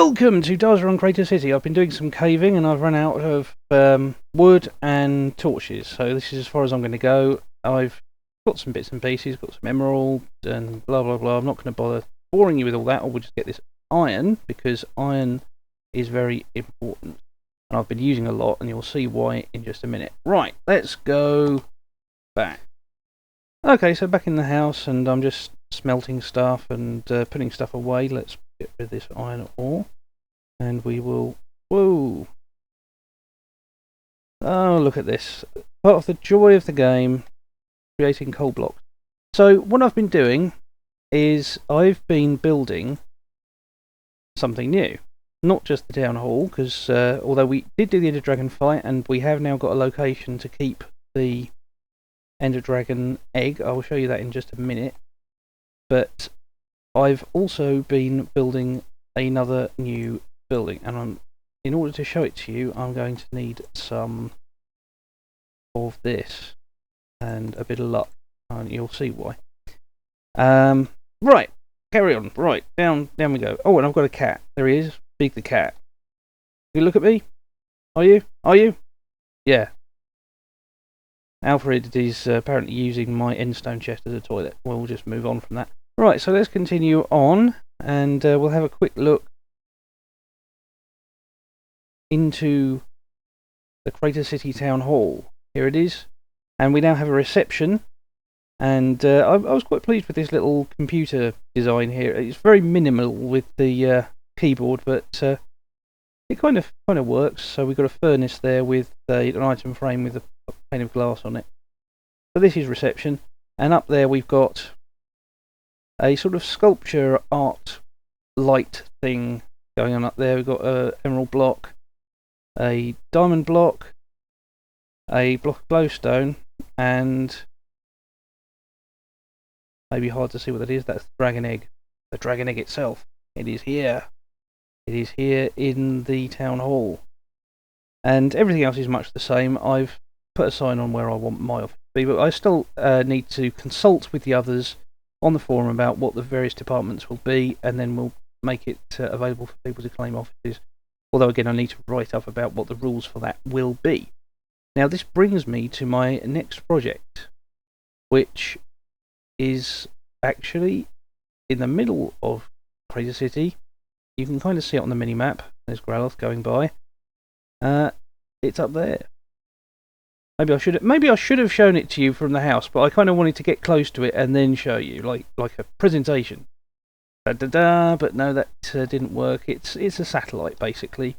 Welcome to Darzzr on Crater City. I've been doing some caving and I've run out of wood and torches, so this is as far as I'm going to go. I've got some bits and pieces, got some emerald and blah blah blah. I'm not going to bother boring you with all that. We'll just get this iron, because iron is very important and I've been using a lot, and you'll see why in just a minute. Right, let's go back. Okay, so back in the house, and I'm just smelting stuff and putting stuff away. Let's get rid of this iron ore, and we will... Whoa! Oh, look at this. Part of the joy of the game, creating coal blocks. So what I've been doing is I've been building something new. Not just the town hall, because although we did do the Ender Dragon fight, and we have now got a location to keep the Ender Dragon egg. I will show you that in just a minute. But I've also been building another new building, and in order to show it to you, I'm going to need some of this and a bit of luck, and you'll see why. Right, carry on. Right, down we go. Oh, and I've got a cat. There he is, Big the cat. You look at me? Are you? Yeah. Alfred is apparently using my endstone chest as a toilet. We'll just move on from that. Right, so let's continue on, and we'll have a quick look into the Crater City Town Hall. Here it is, and we now have a reception, and I was quite pleased with this little computer design here. It's very minimal with the keyboard, but it kind of works. So we've got a furnace there with an item frame with a pane of glass on it. So this is reception, and up there we've got a sort of sculpture art light thing going on up there. We've got an emerald block, a diamond block, a block of glowstone, and maybe hard to see what that is. That's the dragon egg. The dragon egg itself. It is here. It is here in the town hall. And everything else is much the same. I've put a sign on where I want my office to be, but I still need to consult with the others on the forum about what the various departments will be, and then we'll make it available for people to claim offices. Although again, I need to write up about what the rules for that will be. Now this brings me to my next project, which is actually in the middle of Crater City. You can kind of see it on the mini-map. There's Graloth going by. It's up there. Maybe I should have shown it to you from the house, but I kind of wanted to get close to it and then show you, like a presentation. But no, that didn't work. It's a satellite basically.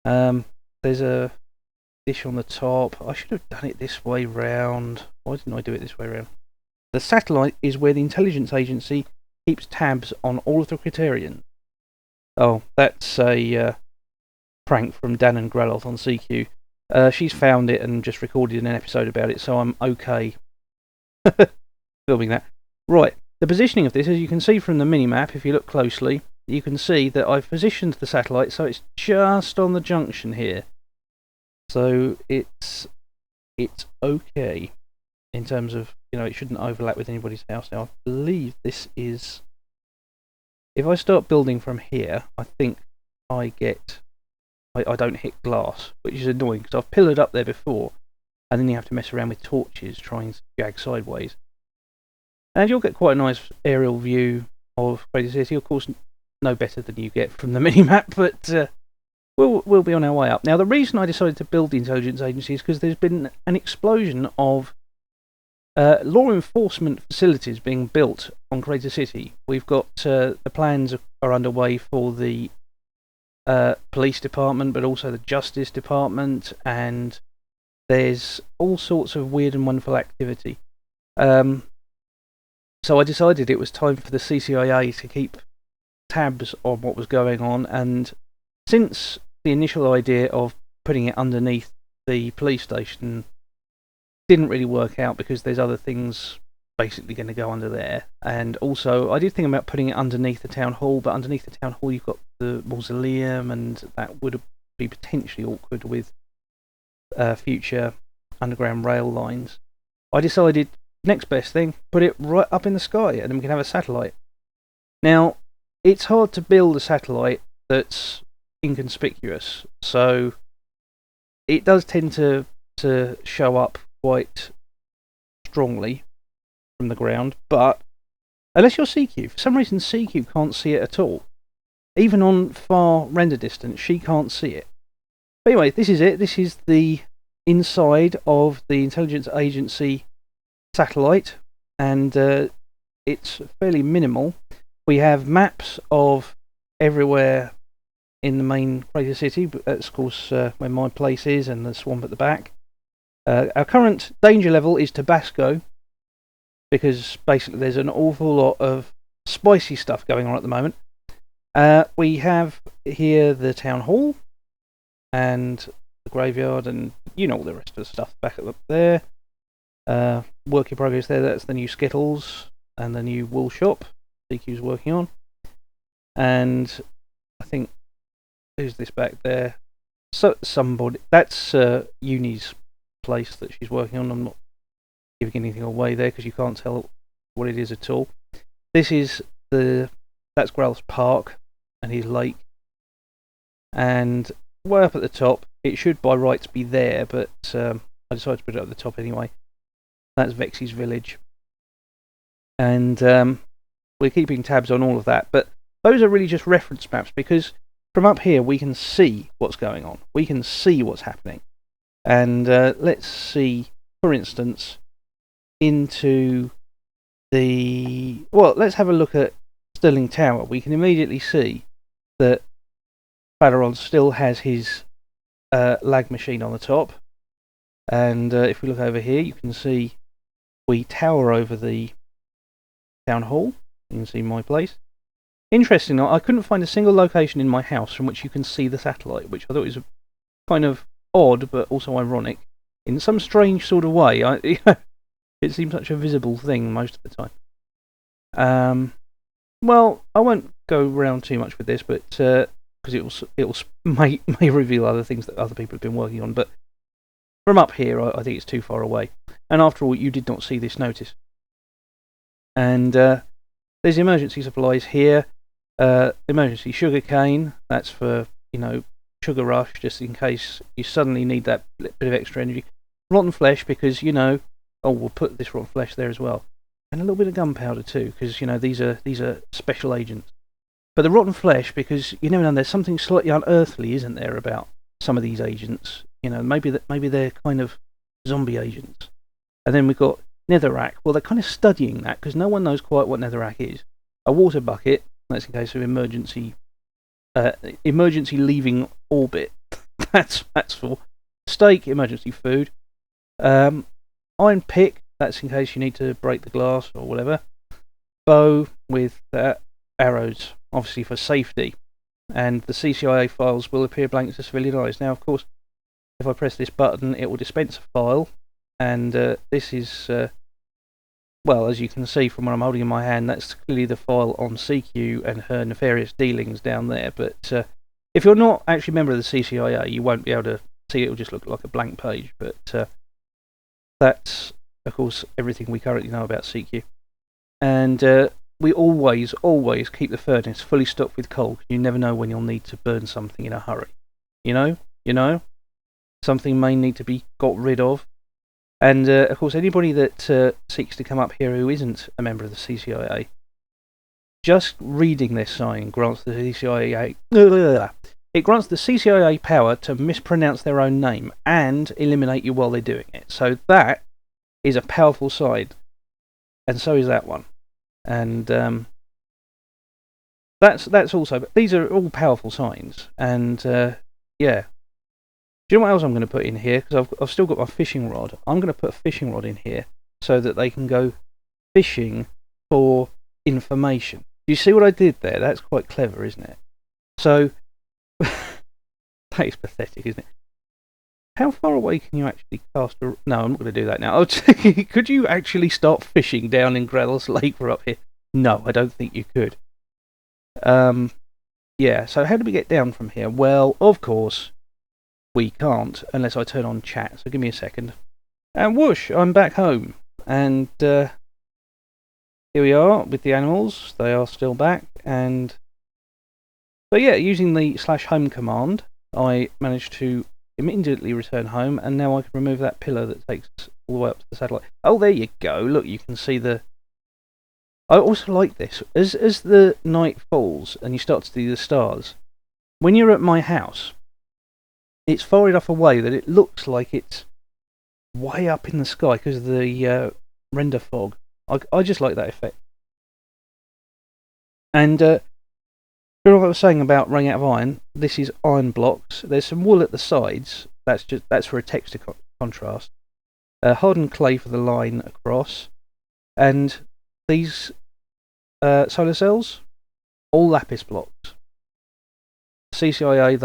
There's a dish on the top. I should have done it this way round. Why didn't I do it this way round? The satellite is where the intelligence agency keeps tabs on all of the Craterians. Oh, that's a prank from Dan and Graloth on CQ. She's found it and just recorded an episode about it, so I'm okay filming that. Right, the positioning of this, as you can see from the mini-map, if you look closely, you can see that I've positioned the satellite so it's just on the junction here. So it's okay in terms of, it shouldn't overlap with anybody's house. Now, I believe this is... If I start building from here, I think I don't hit glass, which is annoying because I've pillared up there before, and then you have to mess around with torches trying to jag sideways. And you'll get quite a nice aerial view of Crater City. Of course, no better than you get from the mini-map, but we'll be on our way up. Now, the reason I decided to build the intelligence agency is because there's been an explosion of law enforcement facilities being built on Crater City. We've got the plans are underway for the police department, but also the justice department, and there's all sorts of weird and wonderful activity. So I decided it was time for the CCIA to keep tabs on what was going on, and since the initial idea of putting it underneath the police station didn't really work out because there's other things basically going to go under there, and also I did think about putting it underneath the town hall, but underneath the town hall you've got the mausoleum, and that would be potentially awkward with future underground rail lines. I decided next best thing, put it right up in the sky, and then we can have a satellite. Now, it's hard to build a satellite that's inconspicuous, so it does tend to show up quite strongly from the ground. But unless you're CQ, for some reason CQ can't see it at all. Even on far render distance, she can't see it. But anyway, this is it. This is the inside of the intelligence agency satellite, and it's fairly minimal. We have maps of everywhere in the main crater city, but that's of course where my place is, and the swamp at the back. Our current danger level is Tabasco, because basically there's an awful lot of spicy stuff going on at the moment. We have here the town hall and the graveyard, and you know all the rest of the stuff back up there. Work in progress there. That's the new Skittles and the new wool shop CQ's working on. And I think, who's this back there? So somebody, that's Uni's place that she's working on. I'm not giving anything away there because you can't tell what it is at all. This is that's Growl's Park and his lake, and way up at the top, it should by rights be there, but I decided to put it at the top anyway. That's Vexy's village, and we're keeping tabs on all of that, but those are really just reference maps, because from up here we can see what's going on, we can see what's happening. And let's see, for instance, into let's have a look at Stirling Tower. We can immediately see that Fadaron still has his lag machine on the top, and if we look over here, you can see we tower over the town hall. You can see my place. Interestingly, I couldn't find a single location in my house from which you can see the satellite, which I thought was kind of odd, but also ironic in some strange sort of way. It seems such a visible thing most of the time. Well, I won't go around too much with this, but because it may reveal other things that other people have been working on. But from up here, I think it's too far away. And after all, you did not see this notice. And there's emergency supplies here. Emergency sugarcane. That's for, sugar rush, just in case you suddenly need that bit of extra energy. Rotten flesh, because we'll put this rotten flesh there as well, and a little bit of gunpowder too, because these are special agents. But the rotten flesh, because you never know, there's something slightly unearthly, isn't there, about some of these agents? Maybe they're kind of zombie agents. And then we've got netherrack. Well, they're kind of studying that, because no one knows quite what netherrack is. A water bucket, that's in case of emergency leaving orbit. that's for steak, emergency food. Iron pick, that's in case you need to break the glass or whatever. Bow with arrows, obviously for safety. And the CCIA files will appear blank to civilian eyes. Now, of course, if I press this button, it will dispense a file. And this is, as you can see from what I'm holding in my hand, that's clearly the file on CQ and her nefarious dealings down there. But if you're not actually a member of the CCIA, you won't be able to see it. It will just look like a blank page. But that's, of course, everything we currently know about CQ. And we always keep the furnace fully stocked with coal. You never know when you'll need to burn something in a hurry. You know? Something may need to be got rid of. And, of course, anybody that seeks to come up here who isn't a member of the CCIA, just reading this sign grants the CCIA... It grants the CCIA power to mispronounce their own name and eliminate you while they're doing it. So that is a powerful sign. And so is that one. And that's also... But these are all powerful signs. And, yeah. Do you know what else I'm going to put in here? Because I've still got my fishing rod. I'm going to put a fishing rod in here so that they can go fishing for information. Do you see what I did there? That's quite clever, isn't it? So, that is pathetic, isn't it? How far away can you actually cast a... No, I'm not going to do that now. Could you actually start fishing down in Grell's Lake for up here? No, I don't think you could. Yeah, so how do we get down from here? Well, of course... we can't unless I turn on chat, so give me a second. And whoosh, I'm back home. And here we are with the animals. They are still back, and But yeah, using the /home command, I managed to immediately return home, and now I can remove that pillar that takes us all the way up to the satellite. Oh, there you go. Look, you can see the... I also like this. As the night falls and you start to see the stars, when you're at my house, it's far enough away that it looks like it's way up in the sky because of the render fog. I just like that effect. And what I was saying about running out of iron, this is iron blocks. There's some wool at the sides. That's for a texture contrast. Hardened clay for the line across, and these solar cells, all lapis blocks. CCIA,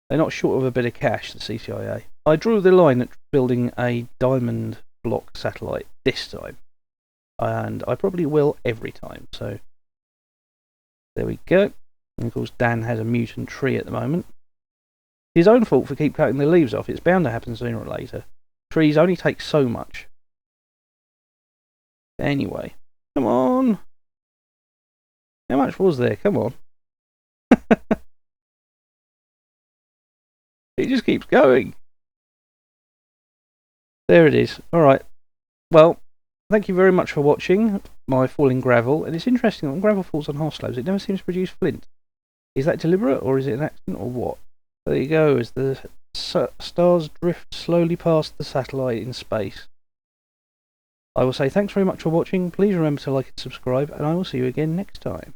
they're not short of a bit of cash. The CCIA. I drew the line at building a diamond block satellite this time, and I probably will every time. So there we go. And of course, Dan has a mutant tree at the moment. His own fault for keep cutting the leaves off. It's bound to happen sooner or later. Trees only take so much. Anyway, come on. How much was there? Come on. It just keeps going. There it is. Alright. Well, thank you very much for watching my falling gravel. And it's interesting that when gravel falls on half slabs, it never seems to produce flint. Is that deliberate, or is it an accident, or what? There you go, as the stars drift slowly past the satellite in space. I will say thanks very much for watching. Please remember to like and subscribe, and I will see you again next time.